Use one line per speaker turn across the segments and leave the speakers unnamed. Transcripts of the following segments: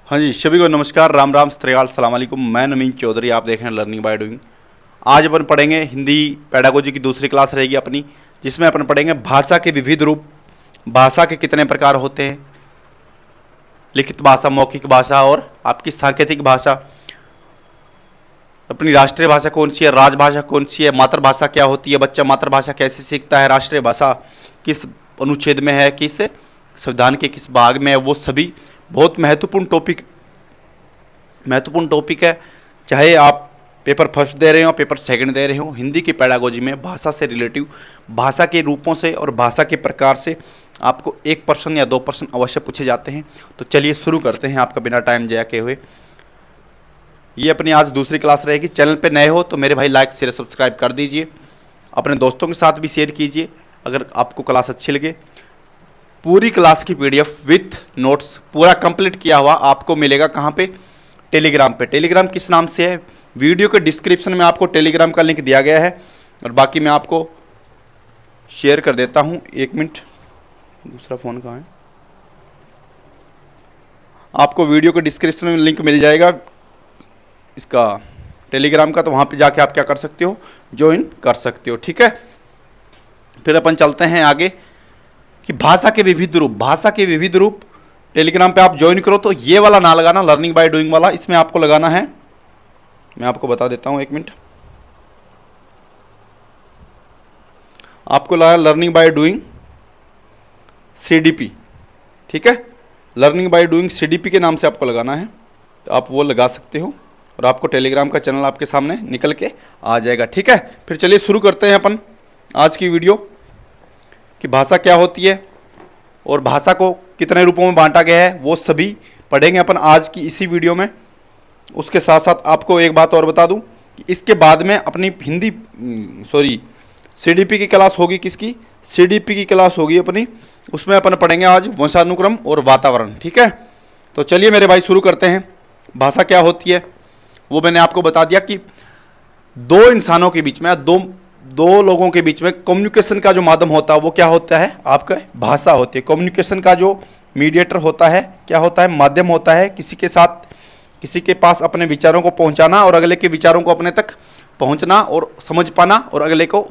हाँ जी, सभी को नमस्कार, राम राम, सत्याल, सलाम अलैकुम। मैं नमीन चौधरी, आप देख रहे हैं लर्निंग बाय डूइंग। आज अपन पढ़ेंगे हिंदी पेडागोजी की दूसरी क्लास रहेगी अपनी, जिसमें अपन पढ़ेंगे भाषा के विविध रूप, भाषा के कितने प्रकार होते हैं, लिखित भाषा, मौखिक भाषा और आपकी सांकेतिक भाषा, अपनी राष्ट्रीय भाषा कौन सी है, राजभाषा कौन सी है, मातृभाषा क्या होती है, बच्चा मातृभाषा कैसे सीखता है, राष्ट्रीय भाषा किस अनुच्छेद में है, किस संविधान के किस भाग में है, वो सभी बहुत महत्वपूर्ण टॉपिक है। चाहे आप पेपर फर्स्ट दे रहे हो, पेपर सेकंड दे रहे हो, हिंदी की पेडागोजी में भाषा से रिलेटिव, भाषा के रूपों से और भाषा के प्रकार से आपको 1% या 2% अवश्य पूछे जाते हैं। तो चलिए शुरू करते हैं आपका बिना टाइम जाया किए हुए। ये अपनी आज दूसरी क्लास रहेगी। चैनल पे नए हो तो मेरे भाई लाइक शेयर सब्सक्राइब कर दीजिए, अपने दोस्तों के साथ भी शेयर कीजिए अगर आपको क्लास अच्छी लगे। पूरी क्लास की पीडीएफ विथ नोट्स पूरा कंप्लीट किया हुआ आपको मिलेगा कहाँ पे? टेलीग्राम पे। टेलीग्राम किस नाम से है? वीडियो के डिस्क्रिप्शन में आपको टेलीग्राम का लिंक दिया गया है, और बाकी मैं आपको शेयर कर देता हूँ। 1 मिनट, दूसरा फ़ोन कहाँ है? आपको वीडियो के डिस्क्रिप्शन में लिंक मिल जाएगा इसका टेलीग्राम का, तो वहाँ पे जाके आप क्या कर सकते हो, ज्वाइन कर सकते हो। ठीक है, फिर अपन चलते हैं आगे कि भाषा के विविध रूप। भाषा के विविध रूप टेलीग्राम पे आप ज्वाइन करो तो ये वाला ना लगाना, लर्निंग बाय डूइंग वाला, इसमें आपको लगाना है, मैं आपको बता देता हूँ। 1 मिनट, आपको लगा लर्निंग बाय डूइंग CDP। ठीक है, लर्निंग बाय डूइंग CDP के नाम से आपको लगाना है, तो आप वो लगा सकते हो और आपको टेलीग्राम का चैनल आपके सामने निकल के आ जाएगा। ठीक है, फिर चलिए शुरू करते हैं अपन आज की वीडियो कि भाषा क्या होती है और भाषा को कितने रूपों में बांटा गया है, वो सभी पढ़ेंगे अपन आज की इसी वीडियो में। उसके साथ साथ आपको एक बात और बता दूं कि इसके बाद में अपनी CDP की क्लास होगी। किसकी? CDP की क्लास होगी अपनी, उसमें अपन पढ़ेंगे आज वंशानुक्रम और वातावरण। ठीक है, तो चलिए मेरे भाई शुरू करते हैं। भाषा क्या होती है वो मैंने आपको बता दिया कि दो इंसानों के बीच में, दो लोगों के बीच में कम्युनिकेशन का जो माध्यम होता है वो क्या होता है? आपका भाषा होती है। कम्युनिकेशन का जो मीडिएटर होता है क्या होता है? माध्यम होता है किसी के साथ, किसी के पास अपने विचारों को पहुंचाना और अगले के विचारों को अपने तक पहुंचना और समझ पाना और अगले को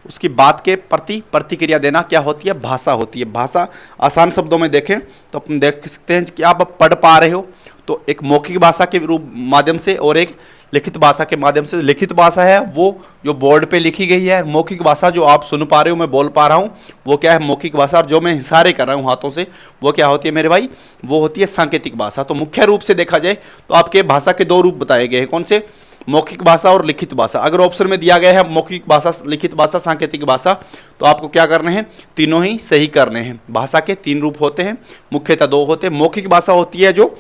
उसकी बात के प्रति प्रतिक्रिया देना क्या होती है? भाषा होती है। भाषा आसान शब्दों में देखें तो अपन देख सकते हैं कि आप पढ़ पा रहे हो तो एक मौखिक भाषा के रूप माध्यम से और एक लिखित भाषा के माध्यम से। लिखित भाषा है वो जो बोर्ड पे लिखी गई है, मौखिक भाषा जो आप सुन पा रहे हो, मैं बोल पा रहा हूँ, वो क्या है? मौखिक भाषा। और जो मैं इशारे कर रहा हूँ हाथों से, वो क्या होती है मेरे भाई? वो होती है सांकेतिक भाषा। तो मुख्य रूप से देखा जाए तो आपके भाषा के 2 रूप बताए गए हैं। कौन से? मौखिक भाषा और लिखित भाषा। अगर ऑप्शन में दिया गया है मौखिक भाषा, लिखित भाषा, सांकेतिक भाषा, तो आपको क्या करने हैं? तीनों ही सही करने हैं। भाषा के 3 रूप होते हैं, मुख्यतः 2 होते हैं। मौखिक भाषा होती है जो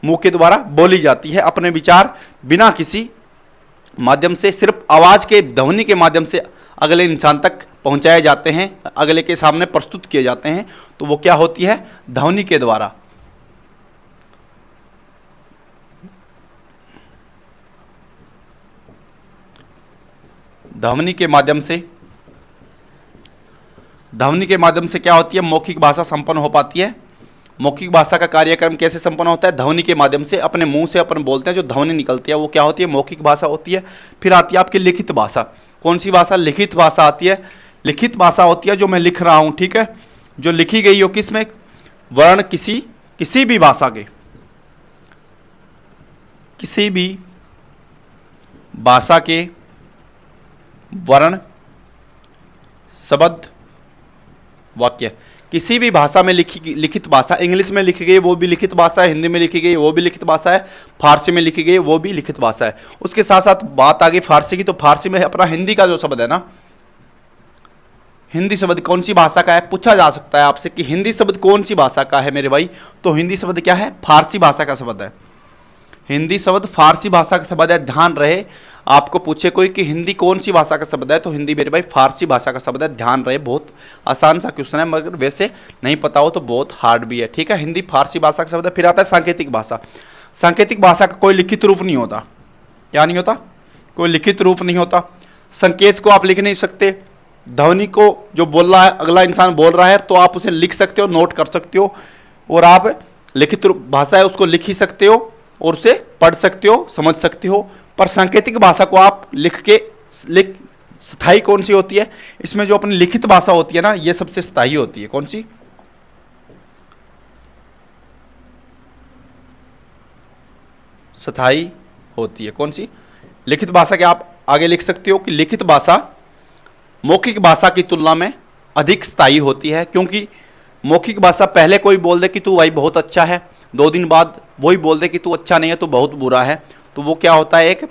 मुंह के द्वारा बोली जाती है, अपने विचार बिना किसी माध्यम से, सिर्फ आवाज़ के ध्वनि के माध्यम से अगले इंसान तक पहुंचाए जाते हैं, अगले के सामने प्रस्तुत किए जाते हैं, तो वो क्या होती है? ध्वनि के द्वारा। ध्वनि के माध्यम से क्या होती है? मौखिक भाषा संपन्न हो पाती है। मौखिक भाषा का कार्यक्रम कैसे संपन्न होता है? ध्वनि के माध्यम से, अपने मुंह से अपन बोलते हैं, जो ध्वनि निकलती है वो क्या होती है? मौखिक भाषा होती है। फिर आती है आपकी लिखित भाषा। कौन सी भाषा? लिखित भाषा आती है। लिखित भाषा होती है जो मैं लिख रहा हूँ, ठीक है, जो लिखी गई हो, किसमें? वर्ण किसी भी भाषा के, किसी भी भाषा के वर्ण, शब्द, वाक्य, किसी भी भाषा में लिखित भाषा। इंग्लिश में लिखी गई वो भी लिखित भाषा है, हिंदी में लिखी गई वो भी लिखित भाषा है, फारसी में लिखी गई वो भी लिखित भाषा है। उसके साथ साथ बात आ गई फारसी की, तो फारसी में अपना हिंदी का जो शब्द है ना, हिंदी शब्द कौन सी भाषा का है? पूछा जा सकता है आपसे कि हिंदी शब्द कौन सी भाषा का है मेरे भाई, तो हिंदी शब्द क्या है? फारसी भाषा का शब्द है। हिंदी शब्द फारसी भाषा का शब्द है। ध्यान रहे, आपको पूछे कोई कि हिंदी कौन सी भाषा का शब्द है, तो हिंदी मेरे भाई फारसी भाषा का शब्द है। ध्यान रहे, बहुत आसान सा क्वेश्चन है, मगर वैसे नहीं पता हो तो बहुत हार्ड भी है। ठीक है, हिंदी फारसी भाषा का शब्द है। फिर आता है सांकेतिक भाषा। सांकेतिक भाषा का कोई लिखित रूप नहीं होता। क्या नहीं होता? कोई लिखित रूप नहीं होता। संकेत को आप लिख नहीं सकते, ध्वनि को जो बोल रहा है, अगला इंसान बोल रहा है, तो आप उसे लिख सकते हो, नोट कर सकते हो, और आप लिखित भाषा है उसको लिख ही सकते हो और उसे पढ़ सकते हो, समझ सकते हो। पर सांकेतिक भाषा को आप लिख स्थायी कौन सी होती है? इसमें जो अपनी लिखित भाषा होती है ना, ये सबसे स्थायी होती है। कौन सी? स्थायी होती है। कौन सी? लिखित भाषा के आप आगे लिख सकते हो कि लिखित भाषा मौखिक भाषा की तुलना में अधिक स्थायी होती है, क्योंकि मौखिक भाषा पहले कोई बोल दे कि तू भाई बहुत अच्छा है, 2 दिन बाद वही बोल दे कि तू अच्छा नहीं है, तू बहुत बुरा है। तो वो क्या होता है, एक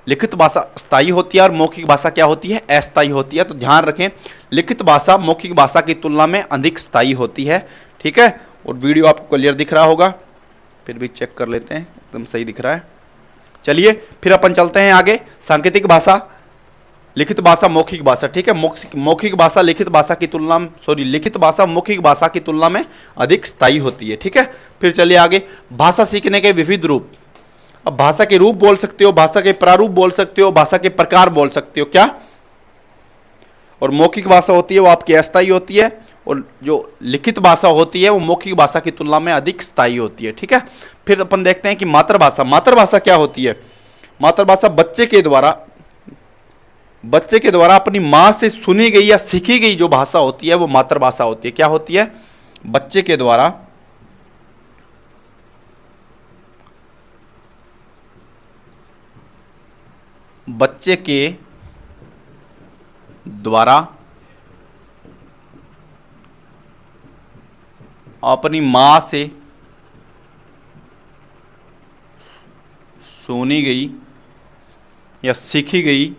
लिखित भाषा स्थायी होती है और मौखिक भाषा क्या होती है? अस्थायी होती है। तो ध्यान रखें, लिखित भाषा मौखिक भाषा की तुलना में अधिक स्थायी होती है। ठीक है, और वीडियो आपको क्लियर दिख रहा होगा, फिर भी चेक कर लेते हैं, एकदम सही दिख रहा है। चलिए फिर अपन चलते हैं आगे। सांकेतिक भाषा, लिखित भाषा, मौखिक भाषा। ठीक है, मौखिक भाषा लिखित भाषा की तुलना में, लिखित भाषा मौखिक भाषा की तुलना में अधिक स्थायी होती है। ठीक है, फिर चलिए आगे। भाषा सीखने के विविध रूप। अब भाषा के रूप बोल सकते हो, भाषा के प्रारूप बोल सकते हो, भाषा के प्रकार बोल सकते हो। क्या? और मौखिक भाषा होती है वो आपकी अस्थायी होती है, और जो लिखित भाषा होती है वो मौखिक भाषा की तुलना में अधिक स्थायी होती है। ठीक है, फिर अपन देखते हैं कि मातृभाषा। मातृभाषा क्या होती है? मातृभाषा बच्चे के द्वारा अपनी मां से सुनी गई या सीखी गई जो भाषा होती है वो मातृभाषा होती है। क्या होती है? बच्चे के द्वारा अपनी मां से सुनी गई या सीखी गई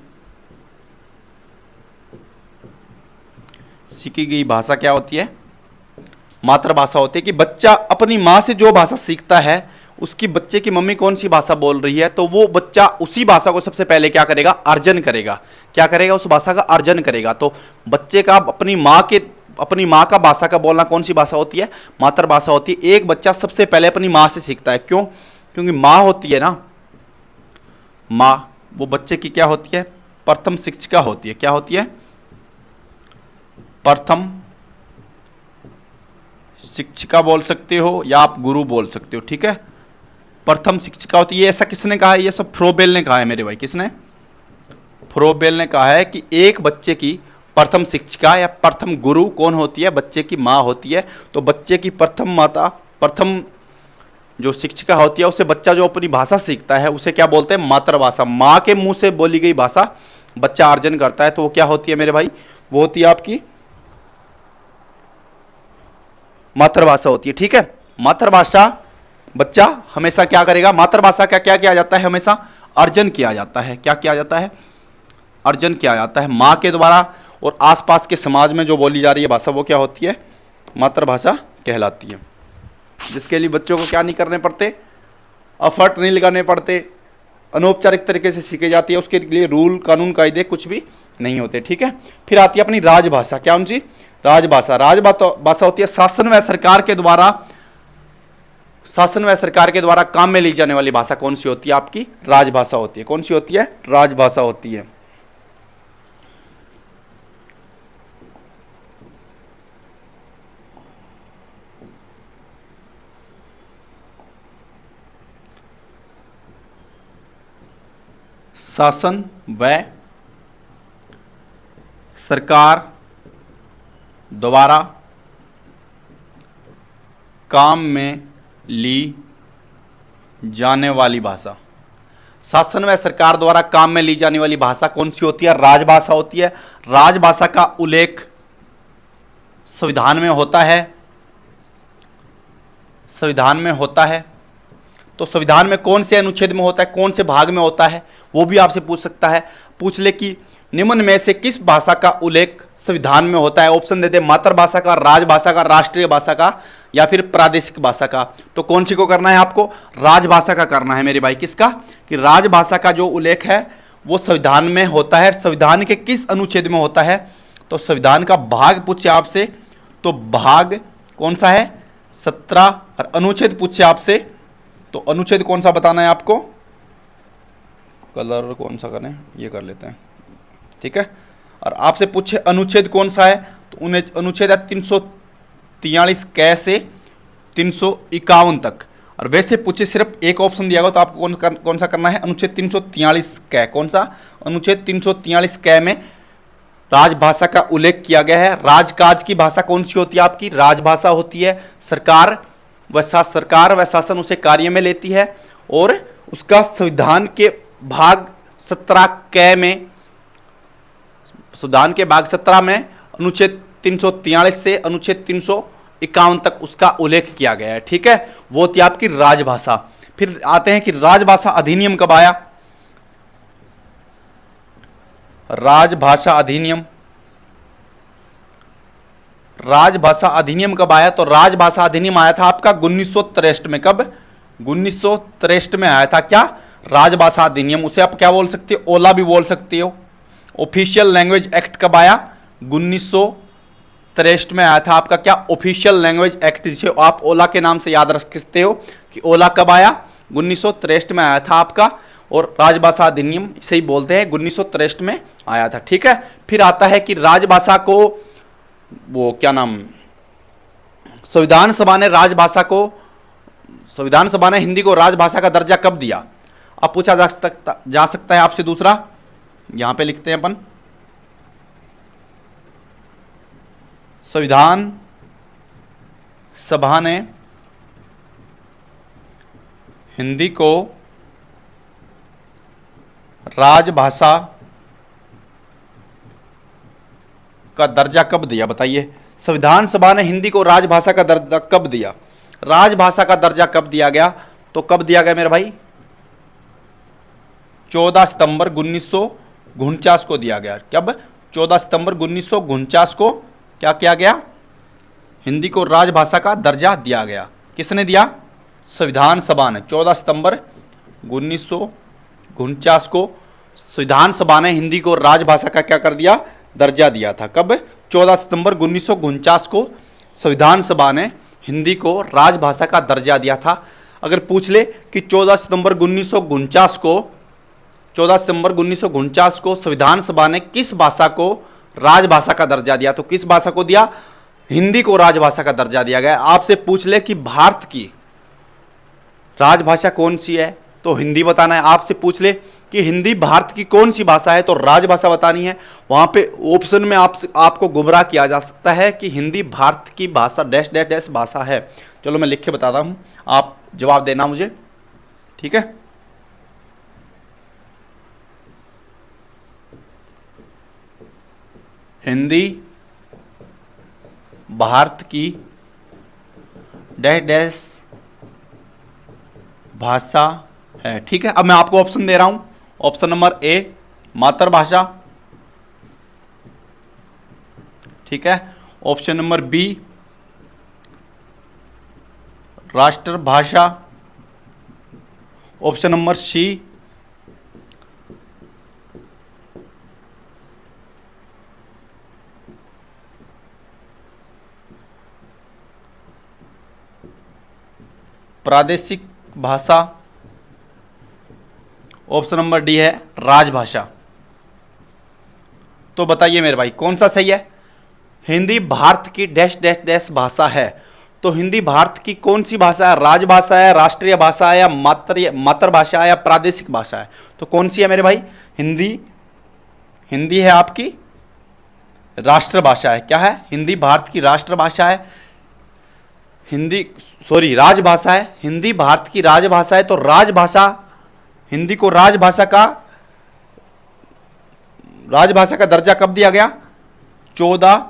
भाषा क्या होती है? मातृभाषा होती है। कि बच्चा अपनी मां से जो भाषा सीखता है, उसकी बच्चे की मम्मी कौन सी भाषा बोल रही है, तो वो बच्चा उसी भाषा को सबसे पहले क्या करेगा? अर्जन करेगा। क्या करेगा? उस भाषा का अर्जन करेगा। तो बच्चे का अपनी माँ का भाषा का बोलना कौन सी भाषा होती है? मातृभाषा होती है। एक बच्चा सबसे पहले अपनी माँ से सीखता है। क्यों? क्योंकि माँ होती है ना, माँ वो बच्चे की क्या होती है? प्रथम शिक्षिका होती है। क्या होती है? प्रथम शिक्षिका बोल सकते हो या आप गुरु बोल सकते हो। ठीक है, प्रथम शिक्षिका होती है। ऐसा किसने कहा है? ये सब फ्रोबेल ने कहा है मेरे भाई। किसने? फ्रोबेल ने कहा है कि एक बच्चे की प्रथम शिक्षिका या प्रथम गुरु कौन होती है? बच्चे की माँ होती है। तो बच्चे की प्रथम जो शिक्षिका होती है, उसे बच्चा जो अपनी भाषा सीखता है उसे क्या बोलते हैं? मातृभाषा। माँ के मुंह से बोली गई भाषा बच्चा अर्जन करता है, तो वो क्या होती है मेरे भाई? वो होती है आपकी मातृभाषा होती है। ठीक है, मातृभाषा बच्चा हमेशा क्या करेगा? मातृभाषा का क्या किया जाता है? हमेशा अर्जन किया जाता है। क्या किया जाता है? अर्जन किया जाता है माँ के द्वारा। और आसपास के समाज में जो बोली जा रही है भाषा वो क्या होती है? मातृभाषा कहलाती है। जिसके लिए बच्चों को क्या नहीं करने पड़ते? एफर्ट नहीं लगाने पड़ते, अनौपचारिक तरीके से सीखी जाती है। उसके लिए रूल कानून कायदे कुछ भी नहीं होते। ठीक है, फिर आती है अपनी राजभाषा। क्या उनकी? राजभाषा। राजभाषा होती है शासन व सरकार के द्वारा काम में ली जाने वाली भाषा कौन सी होती है? आपकी राजभाषा होती है। कौन सी होती है? राजभाषा होती है। शासन व सरकार द्वारा काम में ली जाने वाली भाषा। शासन व सरकार द्वारा काम में ली जाने वाली भाषा कौन सी होती है? राजभाषा होती है। राजभाषा का उल्लेख संविधान में होता है। संविधान में होता है। तो संविधान में कौन से अनुच्छेद में होता है, कौन से भाग में होता है, वो भी आपसे पूछ सकता है। पूछ ले कि निम्न में से किस भाषा का उल्लेख संविधान में होता है? ऑप्शन देते मातृभाषा का, राजभाषा का, राष्ट्रीय भाषा का या फिर प्रादेशिक भाषा का। तो कौन सी को करना है आपको? राजभाषा का करना है मेरे भाई। किसका? कि राजभाषा का जो उल्लेख है वो संविधान में होता है। संविधान के किस अनुच्छेद में होता है? तो संविधान का भाग पूछे आपसे तो भाग कौन सा है? 17। और अनुच्छेद पूछे आपसे तो अनुच्छेद कौन सा बताना है आपको? कलर कौन सा करें? ये कर लेते हैं। ठीक है, और आपसे पूछे अनुच्छेद कौन सा है तो अनुच्छेद है 343 कै से 351 तक। और वैसे पूछे सिर्फ एक ऑप्शन दिया गया तो आपको कौन सा करना है, अनुच्छेद 343 कै, कौन सा, अनुच्छेद 343 कै में राजभाषा का उल्लेख किया गया है। राजकाज की भाषा कौन सी होती है आपकी, राजभाषा होती है। सरकार व शासन उसे कार्य में लेती है और उसका संविधान के भाग 17 कै में, संविधान के भाग 17 में अनुच्छेद 343 से अनुच्छेद 351 तक उसका उल्लेख किया गया है। ठीक है, वो थी आपकी राजभाषा। फिर आते हैं कि राजभाषा अधिनियम कब आया। राजभाषा अधिनियम, राजभाषा अधिनियम कब आया, तो राजभाषा अधिनियम आया था आपका 1963 में। कब, 1963 में आया था क्या, राजभाषा अधिनियम। उसे आप क्या बोल सकते हो, ओला भी बोल सकते हो। ऑफिशियल लैंग्वेज एक्ट कब आया, 1963 में आया था आपका क्या, ऑफिशियल लैंग्वेज एक्ट, जिसे आप ओला के नाम से याद रख सकते हो कि ओला कब आया, 1963 में आया था आपका। और राजभाषा अधिनियम इसे ही बोलते हैं, 1963 में आया था। ठीक है, फिर आता है कि राजभाषा को वो क्या नाम, संविधान सभा ने राजभाषा को, संविधान सभा ने हिंदी को राजभाषा का दर्जा कब दिया। अब पूछा जा सकता है आपसे दूसरा, यहां पे लिखते हैं अपन, संविधान सभा ने हिंदी को राजभाषा का दर्जा कब दिया, बताइए। संविधान सभा ने हिंदी को राजभाषा का दर्जा कब दिया, राजभाषा का दर्जा कब दिया गया, तो कब दिया गया मेरे भाई, 14 सितंबर 1949 को दिया गया। कब, 14 सितंबर 1949 को क्या किया गया, हिंदी को राजभाषा का दर्जा दिया गया। किसने दिया, संविधान सभा ने। 14 सितंबर 1949 को संविधान सभा ने हिंदी को राजभाषा का क्या कर दिया, दर्जा दिया था। कब, 14 सितंबर 1949 को संविधान सभा ने हिंदी को राजभाषा का दर्जा दिया था। अगर पूछ ले कि 14 सितंबर 1949 को, 14 सितंबर 1949 को संविधान सभा ने किस भाषा को राजभाषा का दर्जा दिया, तो किस भाषा को दिया, हिंदी को राजभाषा का दर्जा दिया गया। आपसे पूछ ले कि भारत की राजभाषा कौन सी है, तो हिंदी बताना है। आपसे पूछ ले कि हिंदी भारत की कौन सी भाषा है, तो राजभाषा बतानी है। वहां पे ऑप्शन में आपको गुमराह किया जा सकता है कि हिंदी भारत की भाषा डैश डैश डैश भाषा है। चलो मैं लिख के बताता हूं, आप जवाब देना मुझे, ठीक है। हिंदी भारत की डैश डैश भाषा है, ठीक है। अब मैं आपको ऑप्शन दे रहा हूं। ऑप्शन नंबर ए मातृभाषा, ठीक है। ऑप्शन नंबर बी राष्ट्रभाषा। ऑप्शन नंबर सी प्रादेशिक भाषा। ऑप्शन नंबर डी है राजभाषा। तो बताइए मेरे भाई कौन सा सही है। हिंदी भारत की डैश डैश डैश भाषा है, तो हिंदी भारत की कौन सी भाषा है, राजभाषा है, राष्ट्रीय भाषा है, या मातृभाषा है, या प्रादेशिक भाषा है, तो कौन सी है मेरे भाई, हिंदी है आपकी राष्ट्रभाषा है। क्या है, हिंदी भारत की राष्ट्रभाषा है, राजभाषा है। हिंदी भारत की राजभाषा है, तो राजभाषा, हिंदी को राजभाषा का दर्जा कब दिया गया, 14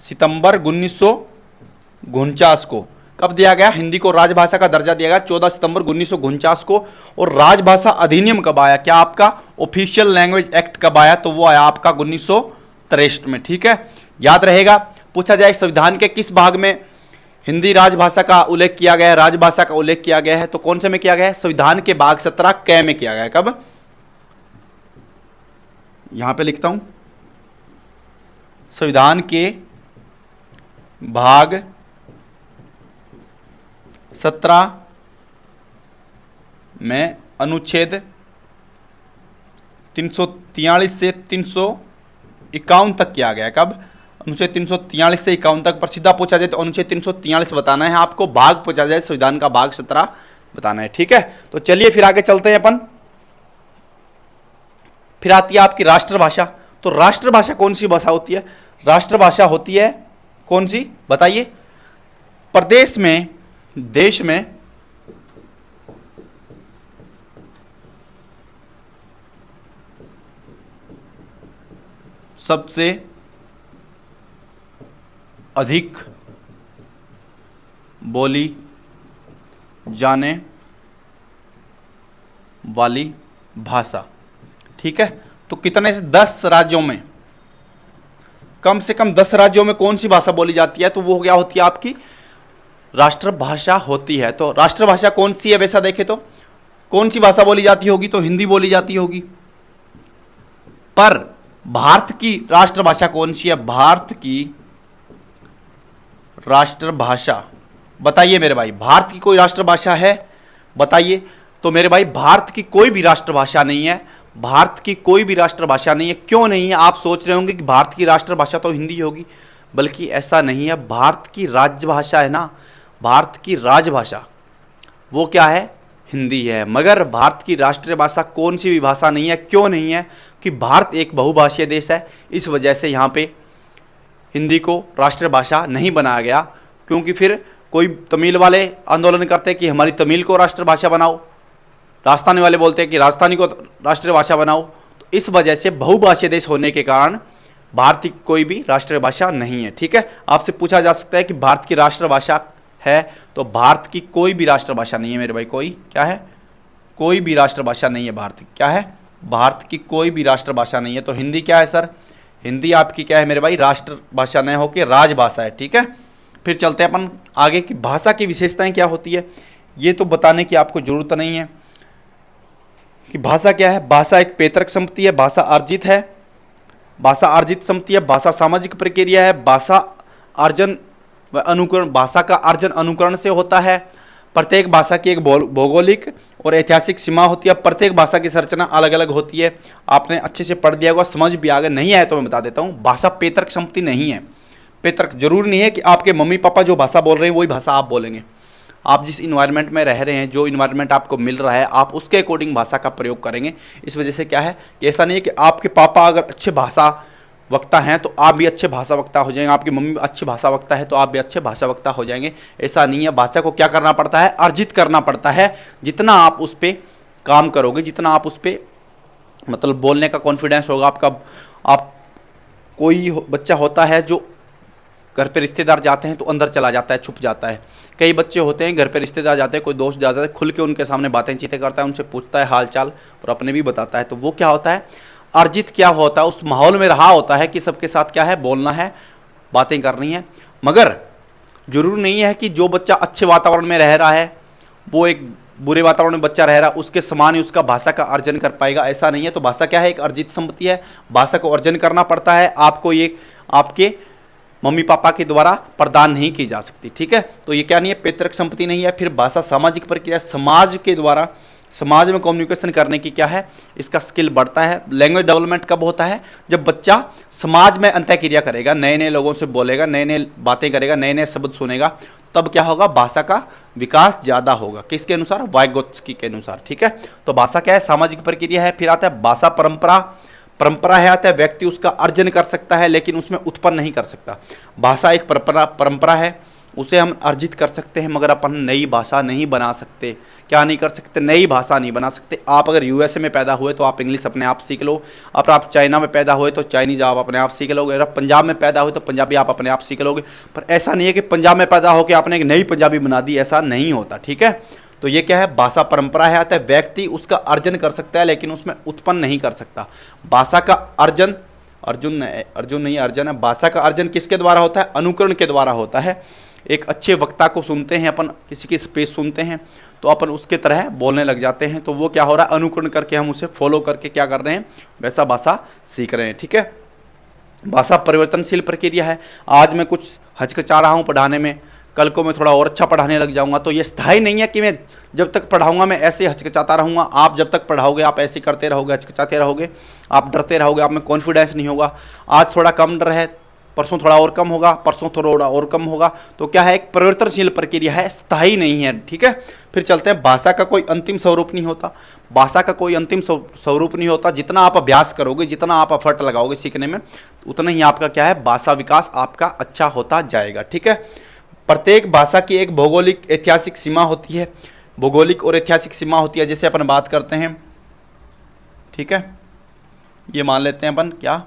सितंबर 1949 को। कब दिया गया, हिंदी को राजभाषा का दर्जा दिया गया 14 सितंबर 1949 को। और राजभाषा अधिनियम कब आया, क्या आपका ऑफिशियल लैंग्वेज एक्ट कब आया, तो वो आया आपका 1963 में, ठीक है। याद रहेगा, पूछा जाए संविधान के किस भाग में हिंदी राजभाषा का उल्लेख किया गया है, राजभाषा का उल्लेख किया गया है, तो कौन से में किया गया है, संविधान के भाग 17 कै में किया गया है। कब, यहां पे लिखता हूं, संविधान के भाग 17 में अनुच्छेद 343 से 351 तक किया गया। कब, अनुच्छेद 343 से 51 तक, पर सीधा पूछा जाए तो अनुच्छेद 343 बताना है आपको, भाग पूछा जाए संविधान का भाग 17 बताना है, ठीक है। तो चलिए फिर आगे चलते हैं अपन। फिर आती है आपकी राष्ट्रभाषा। तो राष्ट्रभाषा कौन सी भाषा होती है? राष्ट्रभाषा होती है कौन सी, बताइए? प्रदेश में, देश में सबसे अधिक बोली जाने वाली भाषा, ठीक है। तो कितने से 10 राज्यों में, कम से कम 10 राज्यों में कौन सी भाषा बोली जाती है? तो वो क्या होती है आपकी राष्ट्रभाषा होती है। तो राष्ट्रभाषा कौन सी है वैसा देखें तो कौन सी भाषा बोली जाती होगी? तो हिंदी बोली जाती होगी। पर भारत की राष्ट्रभाषा कौन सी है? भारत की राष्ट्रभाषा बताइए मेरे भाई, भारत की कोई राष्ट्रभाषा है? बताइए। तो मेरे भाई भारत की कोई भी राष्ट्रभाषा नहीं है, भारत की कोई भी राष्ट्रभाषा नहीं है। क्यों नहीं है? आप सोच रहे होंगे कि भारत की राष्ट्रभाषा तो हिंदी होगी, बल्कि ऐसा नहीं है। भारत की राजभाषा है ना, भारत की राजभाषा वो क्या है? हिंदी है। मगर भारत की राष्ट्रीय भाषा कौन सी भी भाषा नहीं है। क्यों नहीं है? कि भारत एक बहुभाषीय देश है, इस वजह से यहाँ पे हिंदी को राष्ट्रीय भाषा नहीं बनाया गया। क्योंकि फिर कोई तमिल वाले आंदोलन करते हैं कि हमारी तमिल को राष्ट्रभाषा बनाओ, राजस्थानी वाले बोलते हैं कि राजस्थानी को राष्ट्रीय भाषा बनाओ। तो इस वजह से बहुभाषीय देश होने के कारण भारत की कोई भी राष्ट्रीय भाषा नहीं है, ठीक है। आपसे पूछा जा सकता है कि भारत की राष्ट्रभाषा है, तो भारत की कोई भी राष्ट्रभाषा नहीं है मेरे भाई। कोई क्या है? कोई भी राष्ट्रभाषा नहीं है भारत की। क्या है? भारत की कोई भी राष्ट्रभाषा नहीं है। तो हिंदी क्या है सर? हिंदी आपकी क्या है मेरे भाई? राष्ट्रभाषा न होकर राजभाषा है, ठीक है। फिर चलते हैं अपन आगे की भाषा की विशेषताएं क्या होती है। ये तो बताने की आपको जरूरत नहीं है कि भाषा क्या है। भाषा एक पैतृक संपत्ति है, भाषा अर्जित है, भाषा अर्जित संपत्ति है, भाषा सामाजिक प्रक्रिया है, भाषा अर्जन व अनुकरण, भाषा का अर्जन अनुकरण से होता है। प्रत्येक भाषा की एक भौगोलिक और ऐतिहासिक सीमा होती है। प्रत्येक भाषा की संरचना अलग अलग होती है। आपने अच्छे से पढ़ दिया होगा, समझ भी आ गया। नहीं आया तो मैं बता देता हूँ, भाषा पैतृक संपत्ति नहीं है। पैतृक जरूरी नहीं है कि आपके मम्मी पापा जो भाषा बोल रहे हैं वही भाषा आप बोलेंगे। आप जिस इन्वायरमेंट में रह रहे हैं, जो इन्वायरमेंट आपको मिल रहा है, आप उसके अकॉर्डिंग भाषा का प्रयोग करेंगे। इस वजह से क्या है कि ऐसा नहीं है कि आपके पापा अगर अच्छे भाषा वक्ता हैं तो आप भी अच्छे भाषा वक्ता हो जाएंगे, आपकी मम्मी अच्छे भाषा वक्ता है तो आप भी अच्छे भाषा वक्ता हो जाएंगे। ऐसा नहीं है। भाषा को क्या करना पड़ता है? अर्जित करना पड़ता है। जितना आप उस पर काम करोगे, जितना आप उस पर मतलब बोलने का कॉन्फिडेंस होगा आपका। आप कोई बच्चा होता है जो घर पे रिश्तेदार जाते हैं तो अंदर चला जाता है, छुप जाता है। कई बच्चे होते हैं घर पे रिश्तेदार जाते हैं, कोई दोस्त जाता है, खुल के उनके सामने बातें चीतें करता है, उनसे पूछता है हाल चाल और अपने भी बताता है। तो वो क्या होता है? अर्जित क्या होता है? उस माहौल में रहा होता है कि सबके साथ क्या है, बोलना है, बातें करनी है। मगर जरूरी नहीं है कि जो बच्चा अच्छे वातावरण में रह रहा है वो एक बुरे वातावरण में बच्चा रह रहा है उसके समान ही उसका भाषा का अर्जन कर पाएगा, ऐसा नहीं है। तो भाषा क्या है? एक अर्जित संपत्ति है। भाषा को अर्जन करना पड़ता है आपको, ये आपके मम्मी पापा के द्वारा प्रदान नहीं की जा सकती, ठीक है। तो ये क्या नहीं है? पैतृक संपत्ति नहीं है। फिर भाषा सामाजिक प्रक्रिया, समाज के द्वारा, समाज में कम्युनिकेशन करने की क्या है, इसका स्किल बढ़ता है। लैंग्वेज डेवलपमेंट कब होता है? जब बच्चा समाज में अंतःक्रिया करेगा, नए नए लोगों से बोलेगा, नए नए बातें करेगा, नए नए शब्द सुनेगा, तब क्या होगा? भाषा का विकास ज़्यादा होगा। किसके अनुसार? वाइगोत्स्की के अनुसार, ठीक है। तो भाषा क्या है? सामाजिक प्रक्रिया है। फिर आता है भाषा परंपरा। परंपरा है आता है व्यक्ति उसका अर्जन कर सकता है लेकिन उसमें उत्पन्न नहीं कर सकता। भाषा एक परंपरा है, उसे हम अर्जित कर सकते हैं मगर अपन नई भाषा नहीं बना सकते। क्या नहीं कर सकते? नई भाषा नहीं बना सकते। आप अगर यूएसए में पैदा हुए तो आप इंग्लिश अपने आप सीख लो, अगर आप चाइना में पैदा हुए तो चाइनीज आप अपने आप सीख लोगे, अगर आप पंजाब में पैदा हुए तो पंजाबी आप अपने आप सीख लोगे। पर ऐसा नहीं है कि पंजाब में पैदा होकर आपने एक नई पंजाबी बना दी, ऐसा नहीं होता, ठीक है। तो ये क्या है? भाषा परंपरा है आता है व्यक्ति उसका अर्जन कर सकता है लेकिन उसमें उत्पन्न नहीं कर सकता। भाषा का अर्जन, अर्जुन नहीं अर्जन है। भाषा का अर्जन किसके द्वारा होता है? अनुकरण के द्वारा होता है। एक अच्छे वक्ता को सुनते हैं अपन, किसी की स्पीच सुनते हैं तो अपन उसके तरह बोलने लग जाते हैं। तो वो क्या हो रहा है? अनुकरण करके हम उसे फॉलो करके क्या कर रहे हैं? वैसा भाषा सीख रहे हैं, ठीक है। भाषा परिवर्तनशील प्रक्रिया है। आज मैं कुछ हचकचा रहा हूँ पढ़ाने में, कल को मैं थोड़ा और अच्छा पढ़ाने लग जाऊंगा। तो ये स्थायी नहीं है कि मैं जब तक पढ़ाऊंगा मैं ऐसे हचकचाता रहूंगा। आप जब तक पढ़ाओगे आप ऐसे करते रहोगे, हचकचाते रहोगे, आप डरते रहोगे, आप में कॉन्फिडेंस नहीं होगा। आज थोड़ा कम डर है, परसों थोड़ा और कम होगा, परसों थोड़ा और कम होगा। तो क्या है, एक परिवर्तनशील प्रक्रिया है, स्थायी नहीं है, ठीक है। फिर चलते हैं, भाषा का कोई अंतिम स्वरूप नहीं होता। भाषा का कोई अंतिम स्वरूप नहीं होता। जितना आप अभ्यास करोगे, जितना आप एफर्ट लगाओगे सीखने में, उतना ही आपका क्या है, भाषा विकास आपका अच्छा होता जाएगा, ठीक है। प्रत्येक भाषा की एक भौगोलिक ऐतिहासिक सीमा होती है, भौगोलिक और ऐतिहासिक सीमा होती है। जैसे अपन बात करते हैं, ठीक है, ये मान लेते हैं अपन क्या,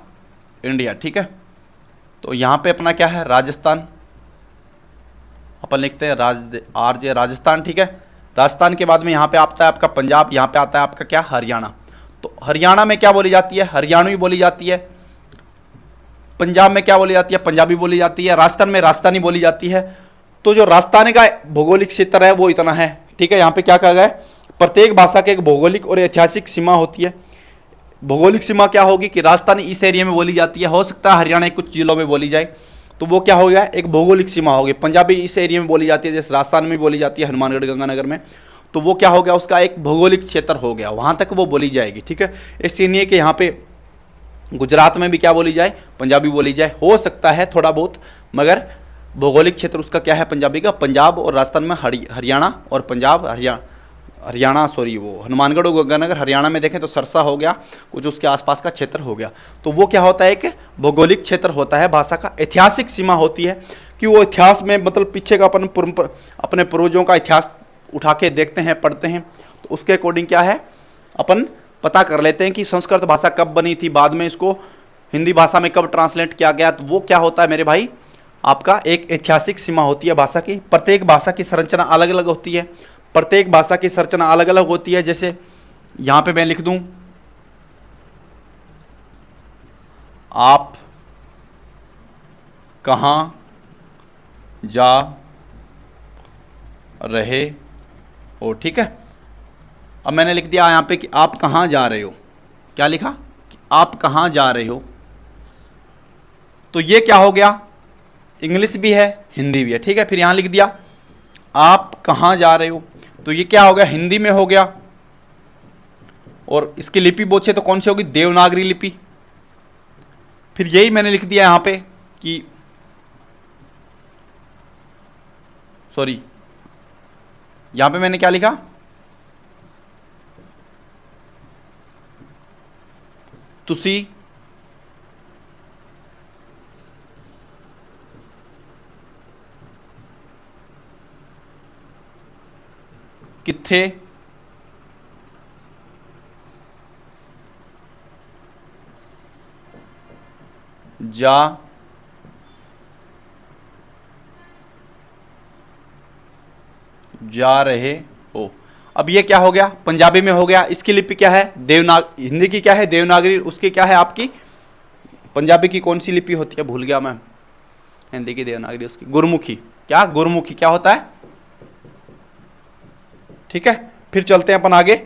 इंडिया, ठीक है। तो यहाँ पे अपना क्या है, राजस्थान, अपन लिखते हैं RJ राजस्थान, ठीक है। राजस्थान के बाद में यहाँ पे आता है आपका पंजाब, यहाँ पे आता है आपका क्या, हरियाणा। तो हरियाणा में क्या बोली जाती है, हरियाणवी बोली जाती है। पंजाब में क्या बोली जाती है, पंजाबी बोली जाती है। राजस्थान में राजस्थानी बोली जाती है। तो जो राजस्थान का भौगोलिक क्षेत्र है वो इतना है, ठीक है। यहाँ पे क्या कहा गया है, प्रत्येक भाषा की एक भौगोलिक और ऐतिहासिक सीमा होती है। भौगोलिक सीमा क्या होगी कि राजस्थानी इस एरिया में बोली जाती है, हो सकता है हरियाणा के कुछ जिलों में बोली जाए, तो वो क्या हो गया, एक भौगोलिक सीमा होगी। पंजाबी इस एरिया में बोली जाती है, जैसे राजस्थान में बोली जाती है, हनुमानगढ़ गंगानगर में, तो वो क्या हो गया, उसका एक भौगोलिक क्षेत्र हो गया, वहाँ तक वो बोली जाएगी, ठीक है। इसलिए नहीं है कि यहाँ पे गुजरात में भी क्या बोली जाए, पंजाबी बोली जाए, हो सकता है थोड़ा बहुत, मगर भौगोलिक क्षेत्र उसका क्या है, पंजाबी का। पंजाब और राजस्थान में हरियाणा और पंजाब, हरियाणा सॉरी, वो हनुमानगढ़ और गंगानगर, हरियाणा में देखें तो सरसा हो गया, कुछ उसके आसपास का क्षेत्र हो गया। तो वो क्या होता है, एक भौगोलिक क्षेत्र होता है भाषा का। ऐतिहासिक सीमा होती है कि वो इतिहास में मतलब पीछे का अपने पूर्वजों का इतिहास उठा के देखते हैं, पढ़ते हैं, तो उसके अकॉर्डिंग क्या है, अपन पता कर लेते हैं कि संस्कृत भाषा कब बनी थी, बाद में इसको हिंदी भाषा में कब ट्रांसलेट किया गया। तो वो क्या होता है मेरे भाई, आपका एक ऐतिहासिक सीमा होती है भाषा की। प्रत्येक भाषा की संरचना अलग अलग होती है, प्रत्येक भाषा की संरचना अलग अलग होती है। जैसे यहाँ पे मैं लिख दूं, आप कहाँ जा रहे हो, ठीक है। अब मैंने लिख दिया यहाँ पे कि आप कहाँ जा रहे हो, क्या लिखा कि आप कहाँ जा रहे हो। तो ये क्या हो गया, इंग्लिश भी है, हिंदी भी है, ठीक है। फिर यहाँ लिख दिया आप कहाँ जा रहे हो, तो ये क्या हो गया, हिंदी में हो गया। और इसकी लिपि पूछे तो कौन सी होगी, देवनागरी लिपि। फिर यही मैंने लिख दिया यहाँ पे कि सॉरी, यहाँ पे मैंने क्या लिखा, तुसी किथे जा रहे हो। अब ये क्या हो गया, पंजाबी में हो गया। इसकी लिपि क्या है, हिंदी की क्या है, देवनागरी। उसकी क्या है आपकी, पंजाबी की कौन सी लिपि होती है, भूल गया मैं, हिंदी की देवनागरी, उसकी गुरमुखी। क्या, गुरमुखी क्या होता है, ठीक है। फिर चलते हैं अपन आगे।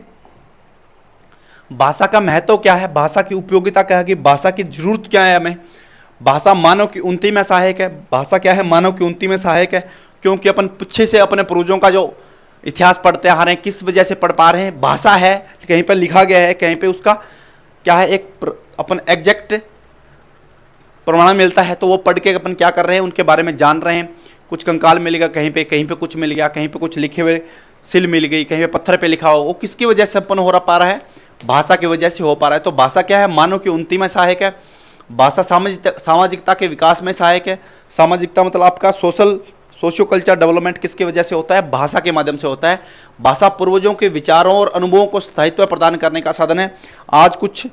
भाषा का महत्व क्या है, भाषा की उपयोगिता क्या है, कि भाषा की जरूरत क्या है हमें। भाषा मानव की उन्नति में सहायक है। भाषा क्या है, मानव की उन्नति में सहायक है, क्योंकि अपन पीछे से अपने पूर्वजों का जो इतिहास पढ़ते आ रहे हैं, किस वजह से पढ़ पा रहे हैं, भाषा है, कहीं पर लिखा गया है, कहीं पे उसका क्या है, एक अपन एग्जैक्ट प्रमाण मिलता है, तो वो पढ़ के अपन क्या कर रहे हैं, उनके बारे में जान रहे हैं। कुछ कंकाल मिलेगा कहीं पे कुछ मिल गया, कहीं पे कुछ लिखे हुए सिल मिल गई, कहीं पे पत्थर पे लिखा हो, वो किसकी वजह से संपन्न हो पा रहा है, भाषा की वजह से हो पा रहा है। तो भाषा क्या है, मानव की उन्नति में सहायक है। भाषा सामाजिकता के विकास में सहायक है। सामाजिकता मतलब आपका सोशियो कल्चर डेवलपमेंट किसकी वजह से होता है, भाषा के माध्यम से होता है। भाषा पूर्वजों के विचारों और अनुभवों को स्थायित्व प्रदान करने का साधन है। आज कुछ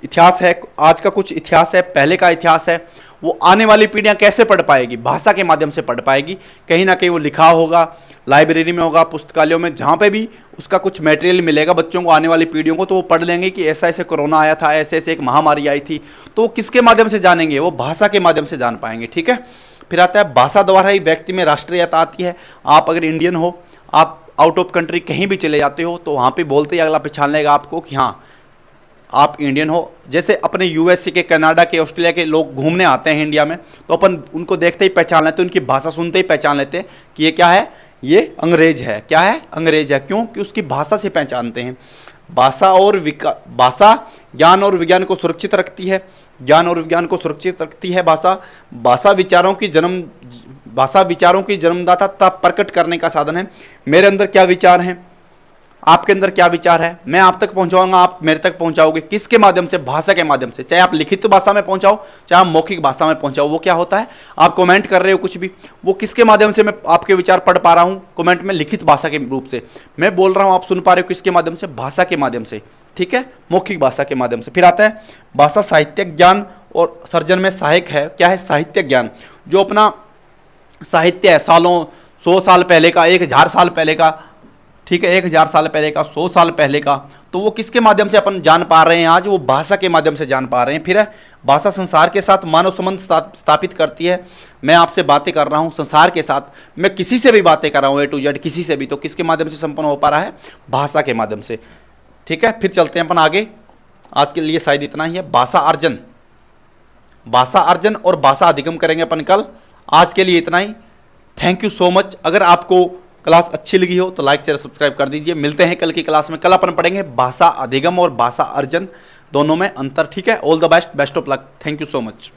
इतिहास है, आज का कुछ इतिहास है, पहले का इतिहास है, वो आने वाली पीढ़ियां कैसे पढ़ पाएगी, भाषा के माध्यम से पढ़ पाएगी। कहीं ना कहीं वो लिखा होगा, लाइब्रेरी में होगा, पुस्तकालयों में, जहाँ पे भी उसका कुछ मटेरियल मिलेगा बच्चों को, आने वाली पीढ़ियों को, तो वो पढ़ लेंगे कि ऐसा ऐसे कोरोना आया था, ऐसे ऐसे एक महामारी आई थी। तो वो किसके माध्यम से जानेंगे, वो भाषा के माध्यम से जान पाएंगे, ठीक है। फिर आता है, भाषा द्वारा ही व्यक्ति में राष्ट्रीयता आती है। आप अगर इंडियन हो, आप आउट ऑफ कंट्री कहीं भी चले जाते हो, तो वहाँ पे बोलते ही अगला पहचान लेगा आपको कि हाँ आप इंडियन हो। जैसे अपने यूएसए के, कनाडा के, ऑस्ट्रेलिया के लोग घूमने आते हैं इंडिया में, तो अपन उनको देखते ही पहचान लेते हैं, उनकी भाषा सुनते ही पहचान लेते हैं कि ये क्या है, ये अंग्रेज है। क्या है, अंग्रेज है। क्यों, कि उसकी भाषा से पहचानते हैं। भाषा ज्ञान और विज्ञान को सुरक्षित रखती है। ज्ञान और विज्ञान को सुरक्षित रखती है भाषा। भाषा विचारों की जन्मदाता तथा प्रकट करने का साधन है। मेरे अंदर क्या विचार हैं, आपके अंदर क्या विचार है, मैं आप तक पहुंचाऊंगा, आप मेरे तक पहुंचाओगे। किसके माध्यम से? भाषा के माध्यम से। चाहे आप लिखित भाषा में पहुंचाओ, चाहे आप मौखिक भाषा में पहुंचाओ। वो क्या होता है, आप कमेंट कर रहे हो कुछ भी, वो किसके माध्यम से मैं आपके विचार पढ़ पा रहा हूं? कमेंट में लिखित भाषा के रूप से मैं बोल रहा हूं, आप सुन पा रहे हो किसके माध्यम से? भाषा के माध्यम से, ठीक है, मौखिक भाषा के माध्यम से। फिर आता है भाषा साहित्यिक ज्ञान और सर्जन में सहायक है। क्या है? साहित्यिक ज्ञान। जो अपना साहित्य है, सालों 100 साल पहले का, 1000 साल पहले का, ठीक है, 1000 साल पहले का, 100 साल पहले का, तो वो किसके माध्यम से अपन जान पा रहे हैं आज? वो भाषा के माध्यम से जान पा रहे हैं। फिर है भाषा संसार के साथ मानव संबंध स्थापित करती है। मैं आपसे बातें कर रहा हूँ संसार के साथ, मैं किसी से भी बातें कर रहा हूँ A to Z, किसी से भी, तो किसके माध्यम से संपन्न हो पा रहा है? भाषा के माध्यम से, ठीक है। फिर चलते हैं अपन आगे। आज के लिए शायद इतना ही है। भाषा अर्जन और भाषा अधिगम करेंगे अपन कल। आज के लिए इतना ही। Thank you so much. अगर आपको क्लास अच्छी लगी हो तो लाइक शेयर सब्सक्राइब कर दीजिए। मिलते हैं कल की क्लास में। कल अपन पढ़ेंगे भाषा अधिगम और भाषा अर्जन, दोनों में अंतर, ठीक है। All the best, best of luck. Thank you so much.